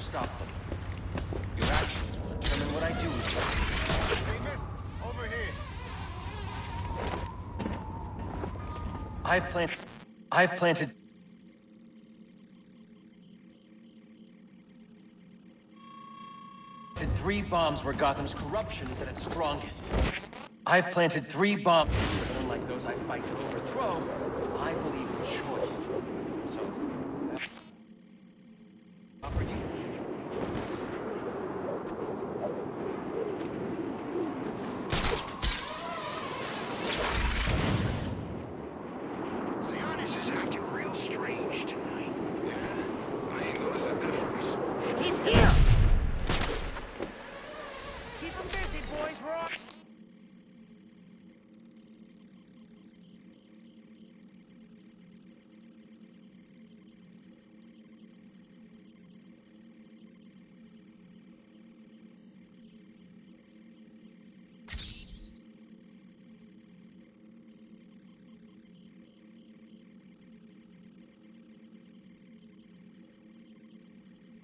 stop them. Your actions will determine what I do with you. Hey, miss, over here. I've planted 3 bombs where Gotham's corruption is at its strongest. I've planted 3 bombs, but unlike those I fight to overthrow, I believe in choice. So, offer you. Leonis is acting real strange tonight. Yeah, I ain't noticed that difference. He's here! Keep him busy, boys. We're on.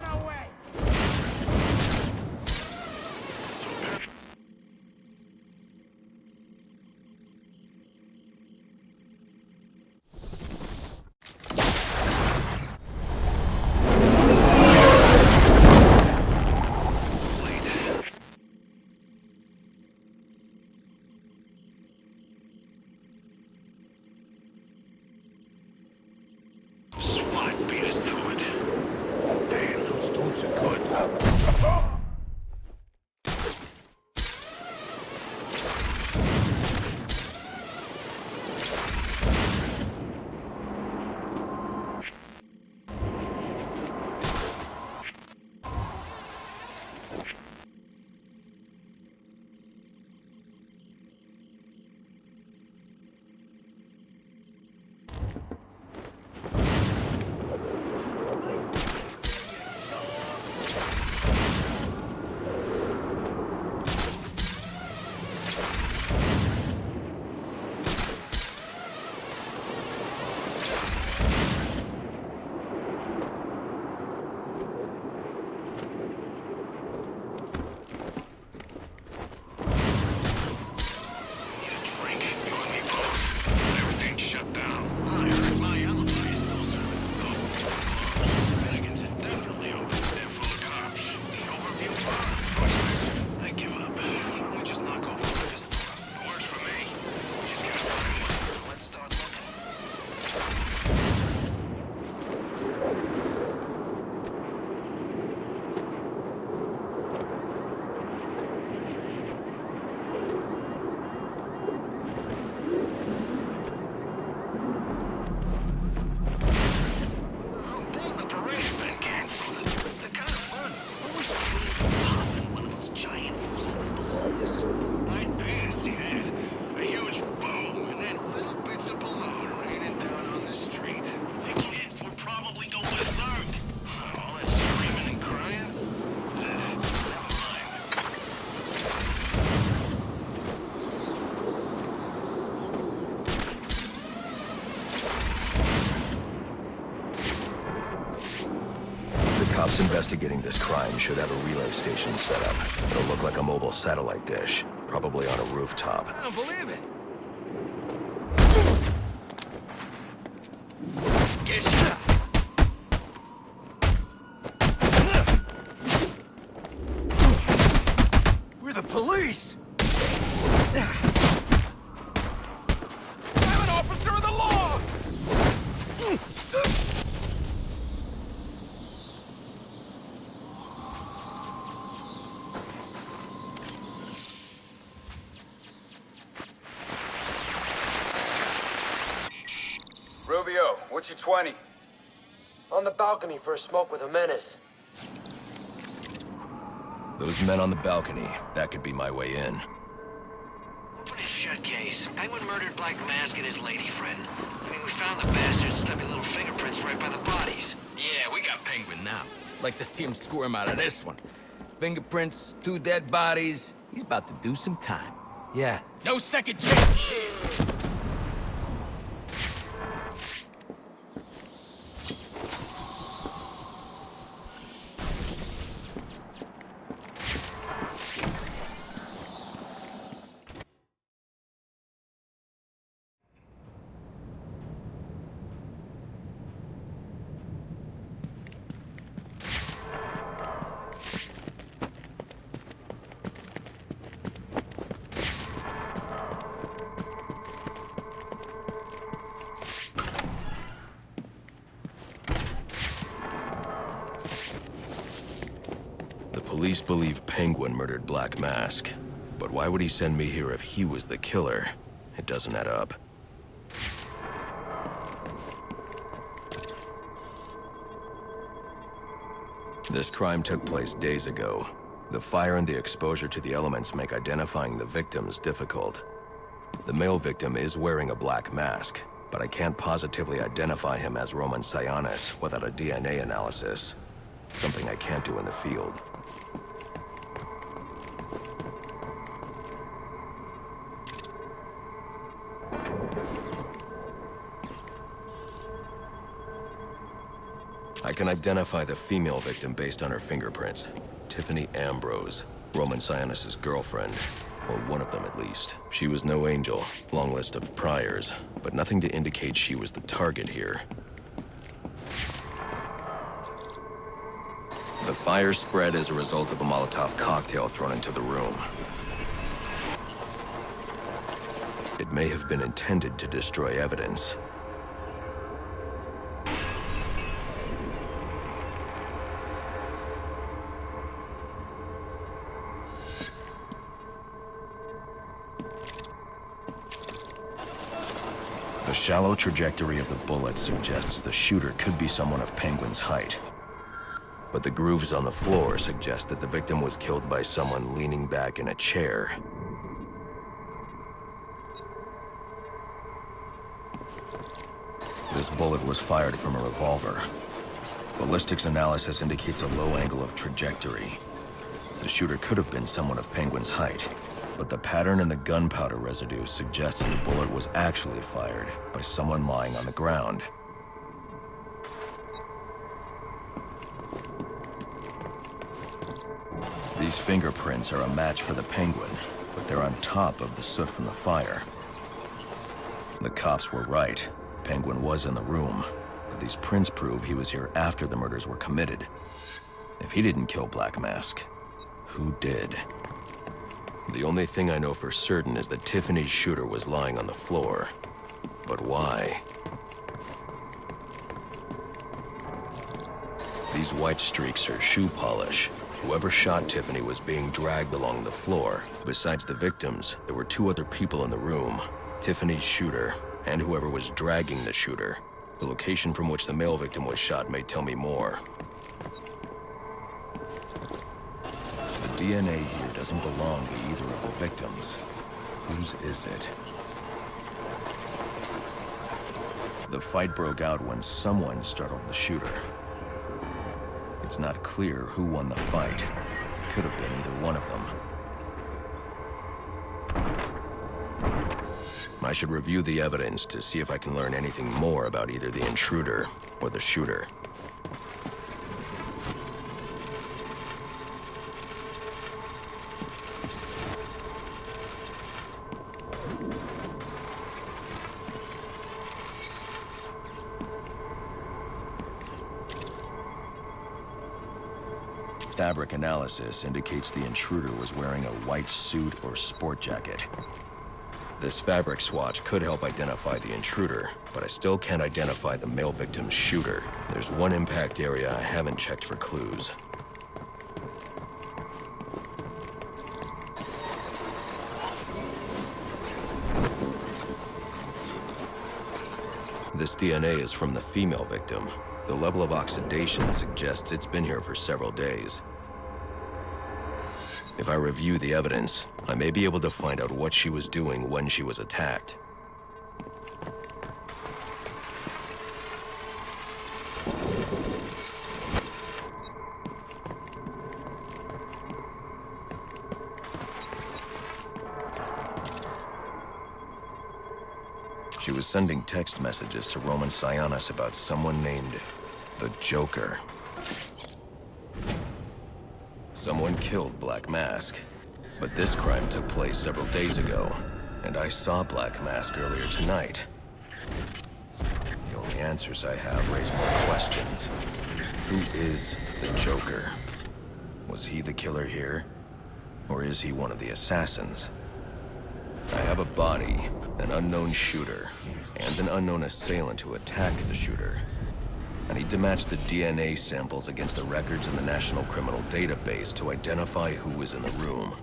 No way! SWAT beat us to it. Damn, those dudes are good. Cops investigating this crime should have a relay station set up. It'll look like a mobile satellite dish, probably on a rooftop. I don't believe it. We're the police! I'm an officer of the law! Rubio, what's your 20? On the balcony for a smoke with a menace. Those men on the balcony, that could be my way in. Open his shut case. Penguin murdered Black Mask and his lady friend. I mean, we found the bastard's stubby little fingerprints right by the bodies. Yeah, we got Penguin now. Like to see him squirm out of this one. Fingerprints, 2 dead bodies. He's about to do some time. Yeah. No second chance. Police believe Penguin murdered Black Mask. But why would he send me here if he was the killer? It doesn't add up. This crime took place days ago. The fire and the exposure to the elements make identifying the victims difficult. The male victim is wearing a black mask, but I can't positively identify him as Roman Sionis without a DNA analysis. Something I can't do in the field. I can identify the female victim based on her fingerprints. Tiffany Ambrose, Roman Sionis' girlfriend, or one of them at least. She was no angel, long list of priors, but nothing to indicate she was the target here. The fire spread as a result of a Molotov cocktail thrown into the room. It may have been intended to destroy evidence. The shallow trajectory of the bullet suggests the shooter could be someone of Penguin's height. But the grooves on the floor suggest that the victim was killed by someone leaning back in a chair. This bullet was fired from a revolver. Ballistics analysis indicates a low angle of trajectory. The shooter could have been someone of Penguin's height, but the pattern in the gunpowder residue suggests the bullet was actually fired by someone lying on the ground. These fingerprints are a match for the Penguin, but they're on top of the soot from the fire. The cops were right. Penguin was in the room, but these prints prove he was here after the murders were committed. If he didn't kill Black Mask, who did? The only thing I know for certain is that Tiffany's shooter was lying on the floor. But why? These white streaks are shoe polish. Whoever shot Tiffany was being dragged along the floor. Besides the victims, there were two other people in the room. Tiffany's shooter, and whoever was dragging the shooter. The location from which the male victim was shot may tell me more. The DNA here doesn't belong to either of the victims. Whose is it? The fight broke out when someone startled the shooter. It's not clear who won the fight. It could have been either one of them. I should review the evidence to see if I can learn anything more about either the intruder or the shooter. Fabric analysis indicates the intruder was wearing a white suit or sport jacket. This fabric swatch could help identify the intruder, but I still can't identify the male victim's shooter. There's one impact area I haven't checked for clues. This DNA is from the female victim. The level of oxidation suggests it's been here for several days. If I review the evidence, I may be able to find out what she was doing when she was attacked. She was sending text messages to Roman Sionis about someone named the Joker. Someone killed Black Mask, but this crime took place several days ago, and I saw Black Mask earlier tonight. The only answers I have raise more questions. Who is the Joker? Was he the killer here? Or is he one of the assassins? I have a body, an unknown shooter, and an unknown assailant who attacked the shooter. I need to match the DNA samples against the records in the National Criminal Database to identify who was in the room.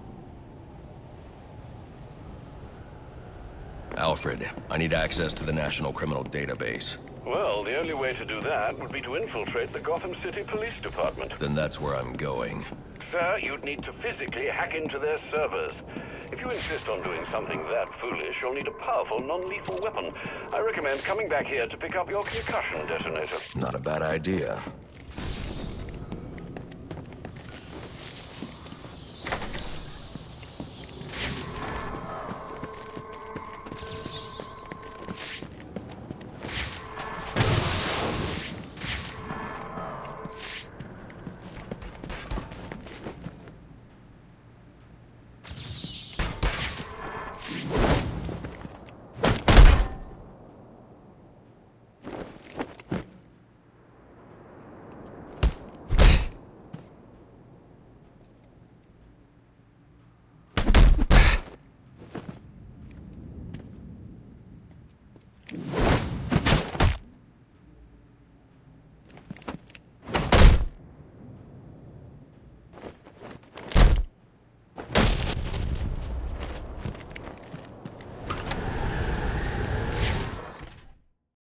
Alfred, I need access to the National Criminal Database. Well, the only way to do that would be to infiltrate the Gotham City Police Department. Then that's where I'm going. Sir, you'd need to physically hack into their servers. If you insist on doing something that foolish, you'll need a powerful, non-lethal weapon. I recommend coming back here to pick up your concussion detonator. Not a bad idea.